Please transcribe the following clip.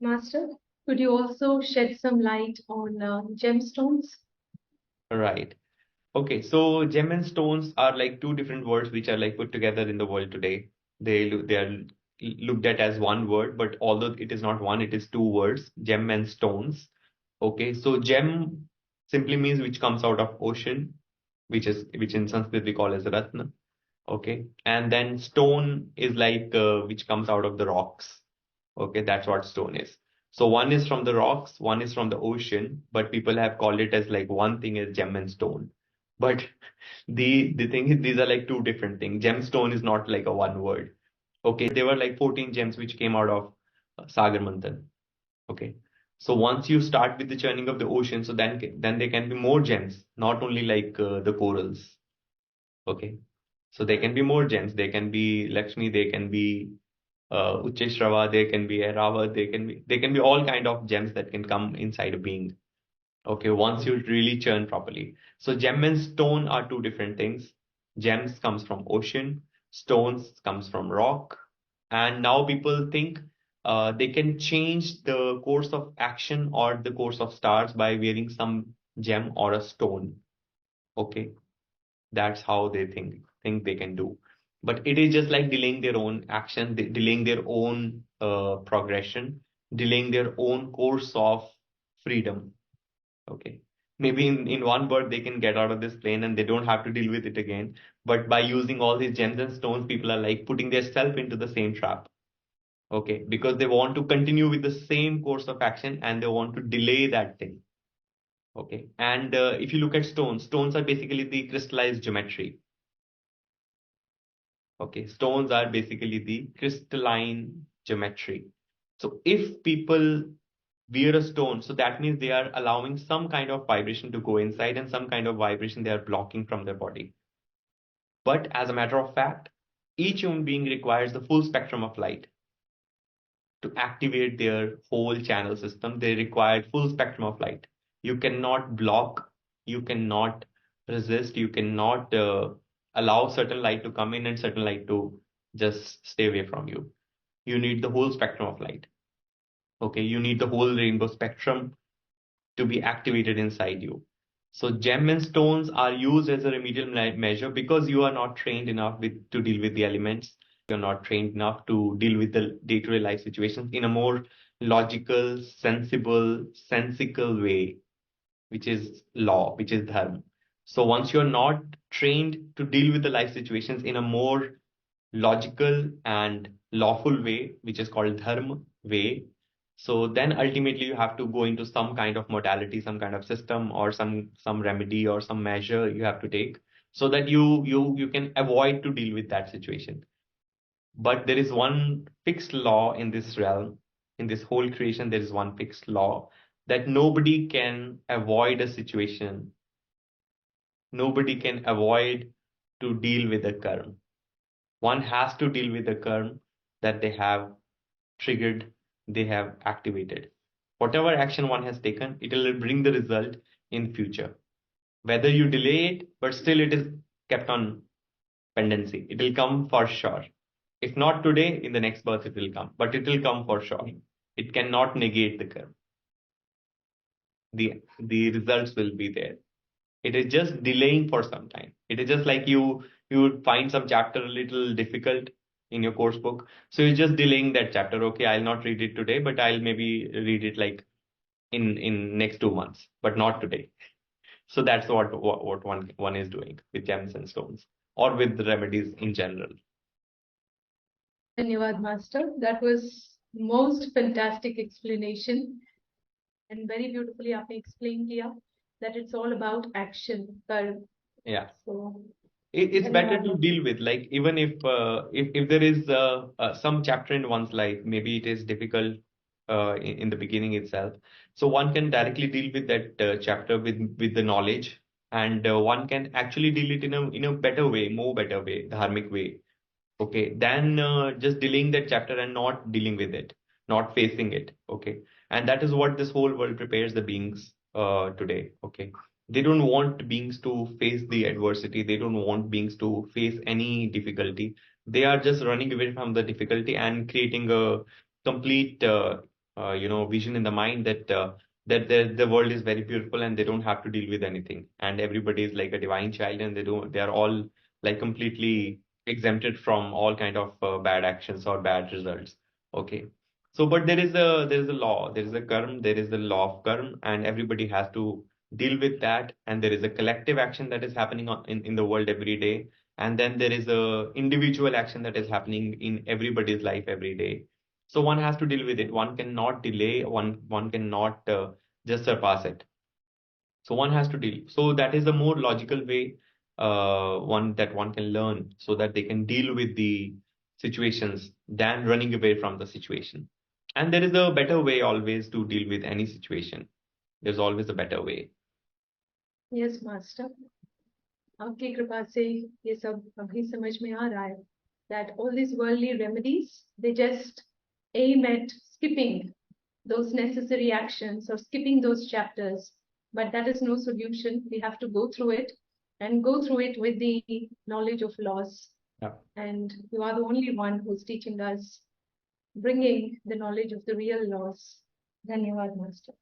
Master, could you also shed some light on gemstones? Right. Okay, so gem and stones are like two different words which are like put together in the world today. They are looked at as one word, but although it is not one, it is two words, gem and stones. Okay, so gem simply means which comes out of ocean, which in Sanskrit we call as ratna. Okay, and then stone is like which comes out of the rocks. Okay, that's what stone is. So one is from the rocks, one is from the ocean, but people have called it as like one thing is gem and stone. But the thing is these are like two different things. Gemstone is not like a one word. Okay, there were like 14 gems which came out of Sagar Manthan. Okay. So once you start with the churning of the ocean, so then there can be more gems, not only like the corals. Okay. So there can be more gems. There can be Lakshmi, there can be Ucheshrava, there can be Airavat, there can be all kind of gems that can come inside a being. Okay, once you really churn properly. So gem and stone are two different things. Gems comes from ocean, stones comes from rock, and now people think they can change the course of action or the course of stars by wearing some gem or a stone. Okay, that's how they think they can do. But it is just like delaying their own action, delaying their own progression, delaying their own course of freedom. Okay. Maybe in one bird they can get out of this plane and they don't have to deal with it again. But by using all these gems and stones, people are like putting their self into the same trap. Okay. Because they want to continue with the same course of action and they want to delay that thing. Okay. And if you look at stones, stones are basically the crystallized geometry. Okay. Stones are basically the crystalline geometry. So if people wear a stone, so that means they are allowing some kind of vibration to go inside and some kind of vibration they are blocking from their body. But as a matter of fact, each human being requires the full spectrum of light to activate their whole channel system. They require full spectrum of light. You cannot block, you cannot resist, you cannot allow certain light to come in and certain light to just stay away from you. You need the whole spectrum of light. Okay, you need the whole rainbow spectrum to be activated inside you. So gem and stones are used as a remedial measure because you are not trained enough to deal with the elements. You're not trained enough to deal with the day-to-day life situations in a more logical, sensible, sensical way, which is law, which is dharma. So once you're not trained to deal with the life situations in a more logical and lawful way, which is called dharma way, so then ultimately you have to go into some kind of modality, some kind of system, or some remedy or some measure you have to take so that you can avoid to deal with that situation. But there is one fixed law in this realm, in this whole creation, there is one fixed law that nobody can avoid a situation. Nobody can avoid to deal with a karma. One has to deal with the karma that they have triggered, they have activated. Whatever action one has taken, it will bring the result in future. Whether you delay it, but still it is kept on pendency. It will come for sure. If not today, in the next birth it will come, but it will come for sure. It cannot negate the karma. The results will be there. It is just delaying for some time. It is just like you would find some chapter a little difficult in your course book. So you're just delaying that chapter. Okay, I'll not read it today, but I'll maybe read it like in next 2 months, but not today. So that's what one is doing with gems and stones or with the remedies in general. Dhanyavad, Master. That was most fantastic explanation and very beautifully आपने explained किया that it's all about action. कर्म. Yeah. So It's better धन्यवाद to Master. deal with, like even if there is some chapter in one's life, maybe it is difficult in the beginning itself. So one can directly deal with that chapter with the knowledge, and one can actually deal it in a better way, more better way, dharmic way. Okay, than just dealing that chapter and not dealing with it, not facing it. Okay, and that is what this whole world prepares the beings today. Okay, they don't want beings to face the adversity, they don't want beings to face any difficulty. They are just running away from the difficulty and creating a complete vision in the mind that the world is very beautiful and they don't have to deal with anything, and everybody is like a divine child, and they are all like completely exempted from all kind of bad actions or bad results. Okay. So, but there is a law, there is a karma, there is the law of karma, and everybody has to deal with that. And there is a collective action that is happening in the world every day, and then there is a individual action that is happening in everybody's life every day. So one has to deal with it. One cannot delay. One cannot just surpass it. So one has to deal. So that is a more logical way, one can learn, so that they can deal with the situations than running away from the situation. And there is a better way always to deal with any situation. There's always a better way. Yes, master. आपकी कृपा से ये सब अभी समझ में आ रहा है that all these worldly remedies, they just aim at skipping those necessary actions or skipping those chapters. But that is no solution. We have to go through it and go through it with the knowledge of laws. Yeah. And you are the only one who's teaching us, bringing the knowledge of the real laws. Dhanyavad, Master.